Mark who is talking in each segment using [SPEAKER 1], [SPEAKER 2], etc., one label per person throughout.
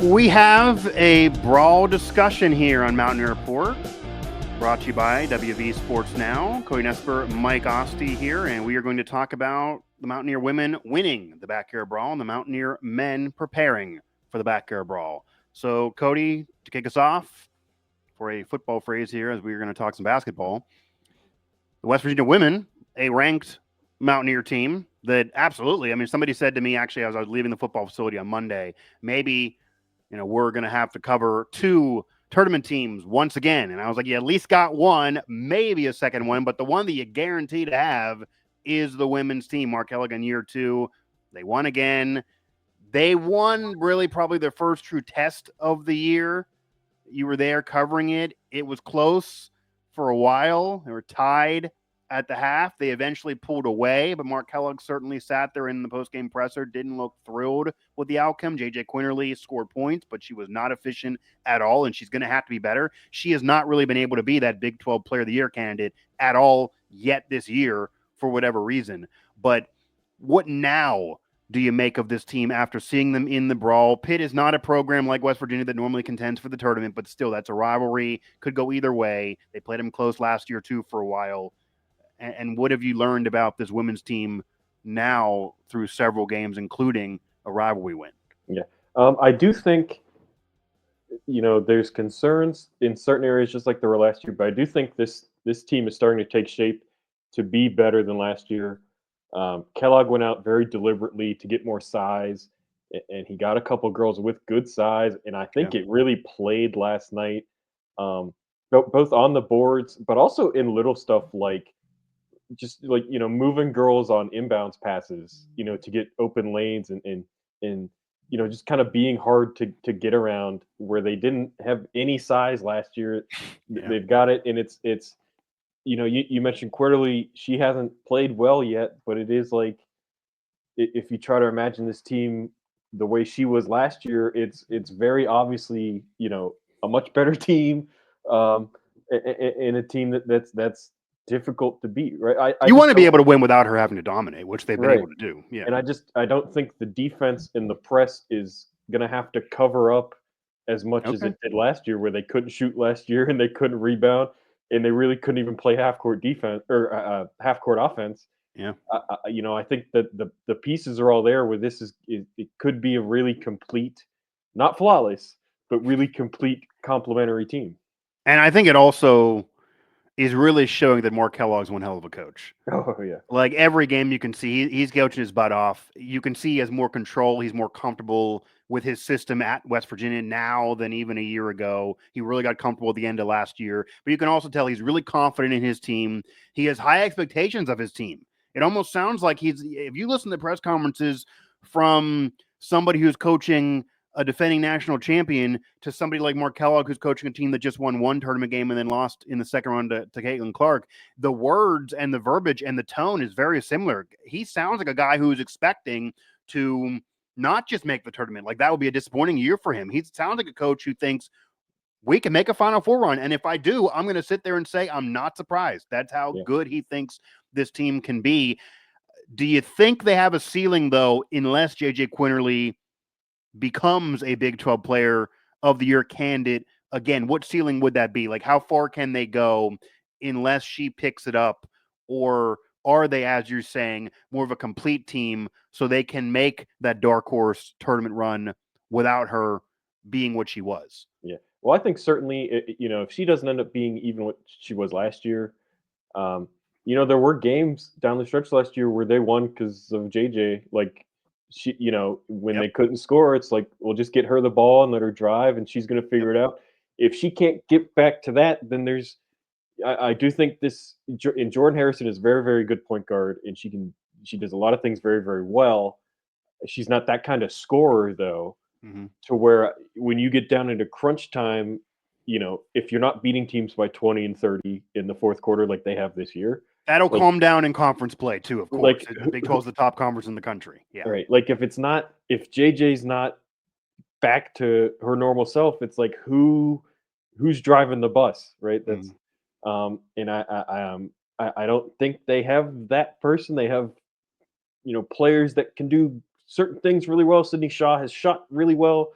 [SPEAKER 1] We have a brawl discussion here on Mountaineer Report, brought to you by WVU Sports Now. Cody Nespor, Mike Asti here, and we are going to talk about the Mountaineer women winning the Backyard Brawl and the Mountaineer men preparing for the Backyard Brawl. So, Cody, to kick us off, for a football phrase here, as we are going to talk some basketball, the West Virginia women, a ranked Mountaineer team that absolutely, I mean, somebody said to me actually as I was leaving the football facility on Monday, maybe we're going to have to cover two tournament teams once again. And I was like, you at least got one, maybe a second one, but the one that you guarantee to have is the women's team. Mark Helligan, year two, they won again. They won really probably their first true test of the year. You were there covering it. It was close for a while. They were tied at the half. They eventually pulled away, but Mark Kellogg certainly sat there in the postgame presser, didn't look thrilled with the outcome. JJ Quinterly scored points, but she was not efficient at all, and she's going to have to be better. She has not really been able to be that Big 12 Player of the Year candidate at all yet this year for whatever reason. But what now do you make of this team after seeing them in the brawl? Pitt is not a program like West Virginia that normally contends for the tournament, but still, that's a rivalry. Could go either way. They played them close last year, too, for a while. And what have you learned about this women's team now through several games, including a rivalry win?
[SPEAKER 2] Yeah, I do think, there's concerns in certain areas, just like there were last year. But I do think this team is starting to take shape to be better than last year. Kellogg went out very deliberately to get more size, and he got a couple girls with good size. And I think it really played last night, both on the boards, but also in little stuff like just like moving girls on inbounds passes, to get open lanes and just kind of being hard to get around where they didn't have any size last year. They've got it, and it's you mentioned Quarterly. She hasn't played well yet, but it is like if you try to imagine this team the way she was last year, it's very obviously a much better team, and a team that's difficult to beat, right?
[SPEAKER 1] You want to be able to win without her having to dominate, which they've been able to do. Yeah.
[SPEAKER 2] And I don't think the defense in the press is going to have to cover up as much as it did last year, where they couldn't shoot last year and they couldn't rebound and they really couldn't even play half court defense or half court offense.
[SPEAKER 1] Yeah.
[SPEAKER 2] I think that the pieces are all there where it could be a really complete, not flawless, but really complete complementary team.
[SPEAKER 1] And I think it also is really showing that Mark Kellogg's one hell of a coach.
[SPEAKER 2] Oh, yeah.
[SPEAKER 1] Like every game you can see, he's coaching his butt off. You can see he has more control. He's more comfortable with his system at West Virginia now than even a year ago. He really got comfortable at the end of last year. But you can also tell he's really confident in his team. He has high expectations of his team. It almost sounds like if you listen to press conferences from somebody who's coaching a defending national champion to somebody like Mark Kellogg, who's coaching a team that just won one tournament game and then lost in the second round to Caitlin Clark, the words and the verbiage and the tone is very similar. He sounds like a guy who's expecting to not just make the tournament. Like that would be a disappointing year for him. He sounds like a coach who thinks we can make a Final Four run. And if I do, I'm going to sit there and say I'm not surprised. That's how good he thinks this team can be. Do you think they have a ceiling, though, unless JJ Quinterly becomes a Big 12 Player of the Year candidate? Again, what ceiling would that be? Like, how far can they go unless she picks it up? Or are they, as you're saying, more of a complete team so they can make that dark horse tournament run without her being what she was?
[SPEAKER 2] Yeah. Well, I think certainly, if she doesn't end up being even what she was last year, there were games down the stretch last year where they won because of JJ. Like, she, when they couldn't score, it's like, we'll just get her the ball and let her drive, and she's going to figure it out. If she can't get back to that, then I do think and Jordan Harrison is very, very good point guard, and she does a lot of things very, very well. She's not that kind of scorer, though, to where when you get down into crunch time, if you're not beating teams by 20 and 30 in the fourth quarter like they have this year,
[SPEAKER 1] that'll calm down in conference play too, of course. The Big 12 is the top conference in the country. Yeah.
[SPEAKER 2] Right. Like if JJ's not back to her normal self, it's like who's driving the bus, right? That's and I don't think they have that person. They have players that can do certain things really well. Sydney Shaw has shot really well.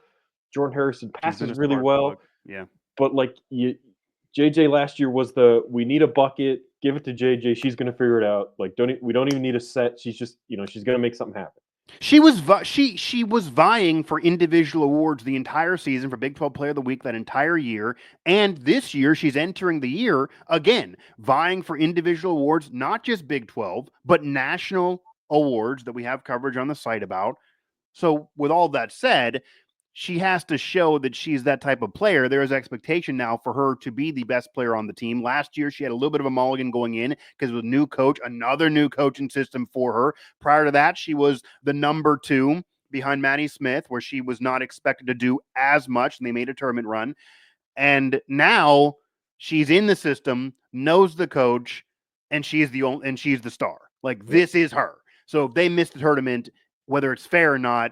[SPEAKER 2] Jordan Harrison
[SPEAKER 1] She's been
[SPEAKER 2] passes
[SPEAKER 1] a
[SPEAKER 2] really
[SPEAKER 1] spark
[SPEAKER 2] well,
[SPEAKER 1] plug. Yeah.
[SPEAKER 2] but like JJ last year was we need a bucket, give it to JJ, she's going to figure it out. Like we don't even need a set. She's just, she's going to make something happen.
[SPEAKER 1] She was she was vying for individual awards the entire season for Big 12 Player of the Week that entire year, and this year she's entering the year again vying for individual awards, not just Big 12 but national awards that we have coverage on the site about. So with all that said, she has to show that she's that type of player. There is expectation now for her to be the best player on the team. Last year, she had a little bit of a mulligan going in because with new coach, another new coaching system for her. Prior to that, she was the number 2 behind Maddie Smith, where she was not expected to do as much, and they made a tournament run. And now she's in the system, knows the coach, and she's the star. Like, this is her. So if they miss the tournament, whether it's fair or not,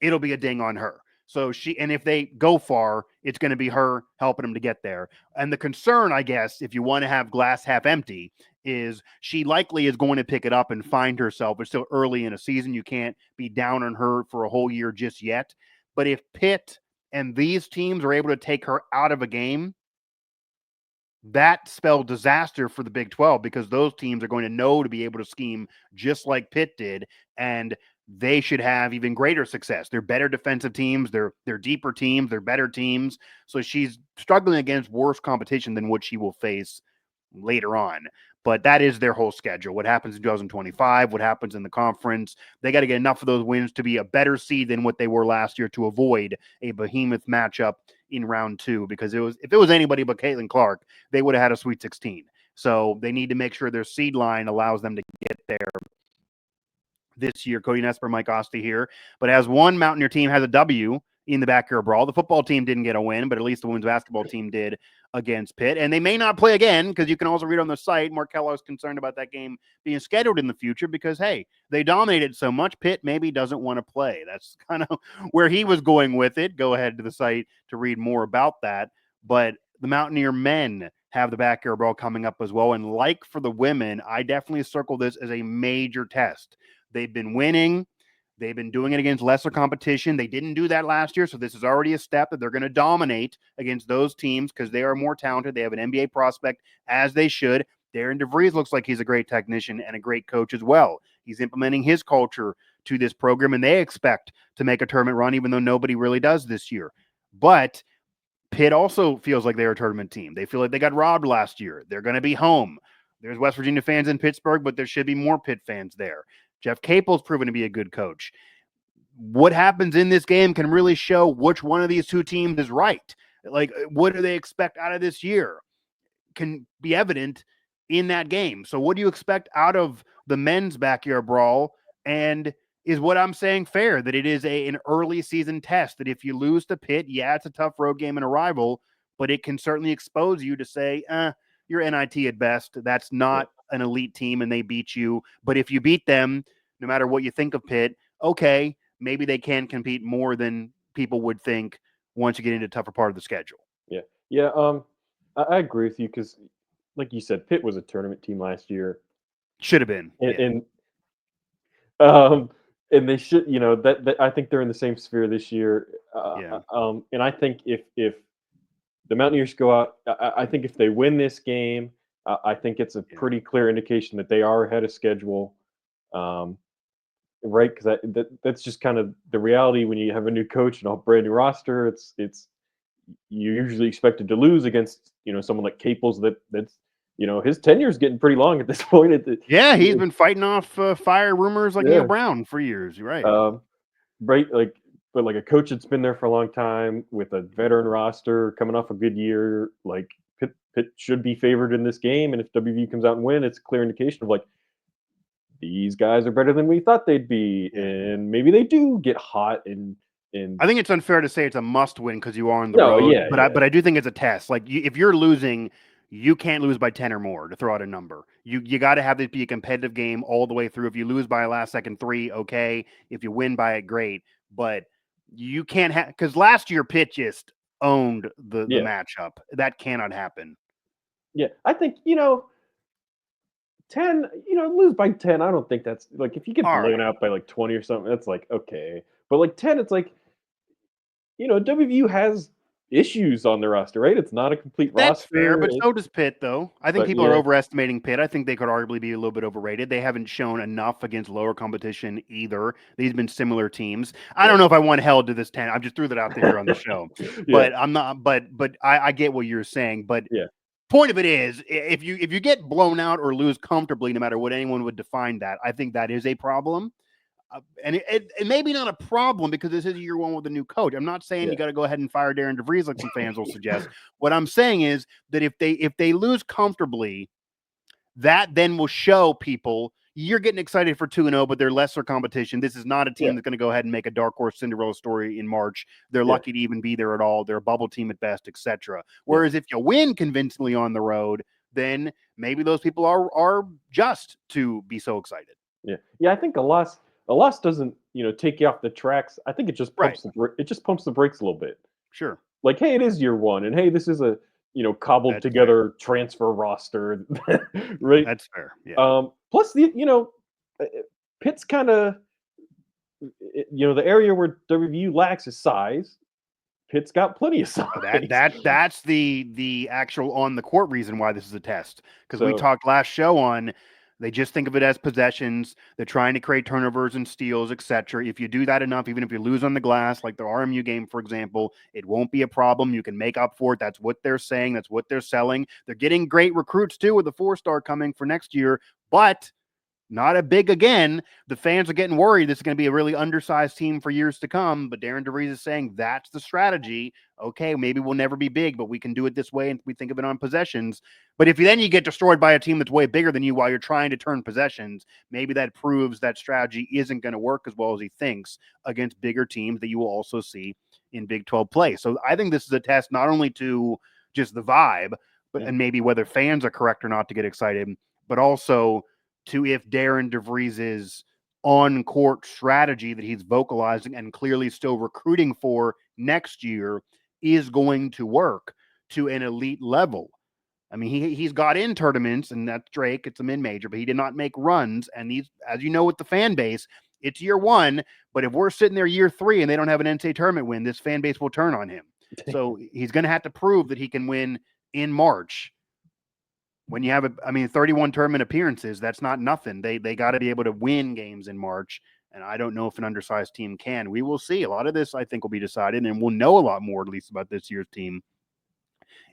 [SPEAKER 1] it'll be a ding on her. So and if they go far, it's going to be her helping them to get there. And the concern, I guess, if you want to have glass half empty, is she likely is going to pick it up and find herself. It's still early in a season. You can't be down on her for a whole year just yet. But if Pitt and these teams are able to take her out of a game, that spelled disaster for the Big 12 because those teams are going to know to be able to scheme just like Pitt did, and they should have even greater success. They're better defensive teams, they're deeper teams, they're better teams. So she's struggling against worse competition than what she will face later on. But that is their whole schedule. What happens in 2025, what happens in the conference, they got to get enough of those wins to be a better seed than what they were last year to avoid a behemoth matchup in round 2, because if it was anybody but Caitlin Clark, they would have had a Sweet 16. So they need to make sure their seed line allows them to get there this year. Cody Nespor, Mike Asti here. But as one Mountaineer team has a W in the Backyard Brawl, the football team didn't get a win, but at least the women's basketball team did against Pitt. And they may not play again, because you can also read on the site, Mark Kellogg is concerned about that game being scheduled in the future because, hey, they dominated so much, Pitt maybe doesn't want to play. That's kind of where he was going with it. Go ahead to the site to read more about that. But the Mountaineer men have the Backyard Brawl coming up as well. And like for the women, I definitely circle this as a major test. They've been winning. They've been doing it against lesser competition. They didn't do that last year, so this is already a step that they're going to dominate against those teams because they are more talented. They have an NBA prospect, as they should. Darian DeVries looks like he's a great technician and a great coach as well. He's implementing his culture to this program, and they expect to make a tournament run, even though nobody really does this year. But Pitt also feels like they're a tournament team. They feel like they got robbed last year. They're going to be home. There's West Virginia fans in Pittsburgh, but there should be more Pitt fans there. Jeff Capel's proven to be a good coach. What happens in this game can really show which one of these two teams is right. Like, what do they expect out of this year can be evident in that game. So what do you expect out of the men's Backyard Brawl? And is what I'm saying fair, that it is an early season test, that if you lose to Pitt, yeah, it's a tough road game and a rival, but it can certainly expose you to say, you're NIT at best. That's not an elite team and they beat you. But if you beat them, no matter what you think of Pitt, okay, maybe they can compete more than people would think once you get into a tougher part of the schedule.
[SPEAKER 2] Yeah. Yeah. I agree with you because, like you said, Pitt was a tournament team last year.
[SPEAKER 1] Should have been.
[SPEAKER 2] And they should, that I think they're in the same sphere this year. And I think if the Mountaineers go out, I think if they win this game, I think it's a pretty clear indication that they are ahead of schedule. Right, because that's just kind of the reality when you have a new coach and a brand new roster. It's you're usually expected to lose against someone like Caples that's his tenure is getting pretty long at this point.
[SPEAKER 1] He's been fighting off fire rumors like Neil Brown for years. You're right.
[SPEAKER 2] Right, but a coach that's been there for a long time with a veteran roster coming off a good year, like Pitt should be favored in this game. And if WVU comes out and win, it's a clear indication of these guys are better than we thought they'd be, and maybe they do get hot. And
[SPEAKER 1] I think it's unfair to say it's a must-win because you are on the road. But I do think it's a test. If you're losing, you can't lose by 10 or more, to throw out a number. You got to have this be a competitive game all the way through. If you lose by a last-second 3, okay. If you win by it, great. But you can't have, because last year Pitt just owned the matchup. That cannot happen.
[SPEAKER 2] Yeah, I think 10, lose by 10. I don't think that's if you get blown out by 20 or something, that's okay. But 10, it's WVU has issues on their roster, right? It's not a complete
[SPEAKER 1] That's
[SPEAKER 2] roster.
[SPEAKER 1] fair, but so does Pitt, though. I think
[SPEAKER 2] But
[SPEAKER 1] people are
[SPEAKER 2] yeah.
[SPEAKER 1] overestimating Pitt. I think they could arguably be a little bit overrated. They haven't shown enough against lower competition either. These have been similar teams. I don't know if I want held to this 10. I just threw that out there here on the show.
[SPEAKER 2] Yeah.
[SPEAKER 1] But I'm not. But I get what you're saying. But
[SPEAKER 2] Yeah.
[SPEAKER 1] point of it is, if you get blown out or lose comfortably, no matter what anyone would define that, I think that is a problem. And it may be not a problem because this is year one with a new coach. I'm not saying
[SPEAKER 2] Yeah.
[SPEAKER 1] you got to go ahead and fire Darian DeVries like some fans will suggest. What I'm saying is that if they lose comfortably, that then will show people you're getting excited for 2-0, but they're lesser competition. This is not a team that's going to go ahead and make a dark horse Cinderella story in March. They're lucky to even be there at all. They're a bubble team at best, etc. Whereas if you win convincingly on the road, then maybe those people are just to be so excited.
[SPEAKER 2] Yeah. I think a loss doesn't take you off the tracks. I think it just pumps the brakes a little bit.
[SPEAKER 1] Sure.
[SPEAKER 2] Like, hey, it is year one, and hey, this is a cobbled together transfer roster, right?
[SPEAKER 1] That's fair. Yeah.
[SPEAKER 2] Plus Pitt's kind of the area where WVU lacks is size. Pitt's got plenty of size.
[SPEAKER 1] That's the actual on the court reason why this is a test, because we
[SPEAKER 2] So-
[SPEAKER 1] talked last show on they just think of it as possessions. They're trying to create turnovers and steals, etc. If you do that enough, even if you lose on the glass, like the RMU game, for example, it won't be a problem. You can make up for it. That's what they're saying. That's what they're selling. They're getting great recruits too with the 4-star coming for next year, but not a big again. The fans are getting worried. This is going to be a really undersized team for years to come. But Darian DeVries is saying that's the strategy. Okay, maybe we'll never be big, but we can do it this way, and we think of it on possessions. But if you get destroyed by a team that's way bigger than you while you're trying to turn possessions, maybe that proves that strategy isn't going to work as well as he thinks against bigger teams that you will also see in Big 12 play. So I think this is a test not only to just the vibe, but and maybe whether fans are correct or not to get excited, but also to if Darian DeVries' on-court strategy that he's vocalizing and clearly still recruiting for next year is going to work to an elite level. I mean, he's got in tournaments, and that's Drake. It's a mid-major, but he did not make runs. And these, as you know, with the fan base, it's year one. But if we're sitting there year 3 and they don't have an NCAA tournament win, this fan base will turn on him. So he's going to have to prove that he can win in March. When you have 31 tournament appearances, that's not nothing. They got to be able to win games in March, and I don't know if an undersized team can. We will see. A lot of this, I think, will be decided, and we'll know a lot more, at least, about this year's team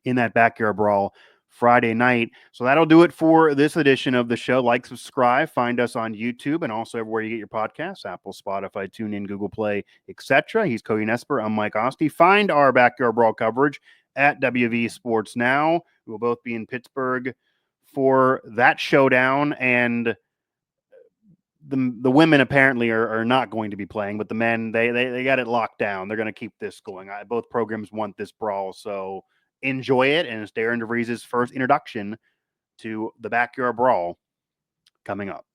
[SPEAKER 1] in that Backyard Brawl Friday night. So that'll do it for this edition of the show. Like, subscribe, find us on YouTube, and also everywhere you get your podcasts, Apple, Spotify, TuneIn, Google Play, etc. He's Cody Nespor. I'm Mike Asti. Find our Backyard Brawl coverage at WVU Sports Now. We will both be in Pittsburgh for that showdown, and the women apparently are not going to be playing, but the men, they got it locked down. They're going to keep this going. Both programs want this brawl, so enjoy it, and it's Darian DeVries' first introduction to the Backyard Brawl coming up.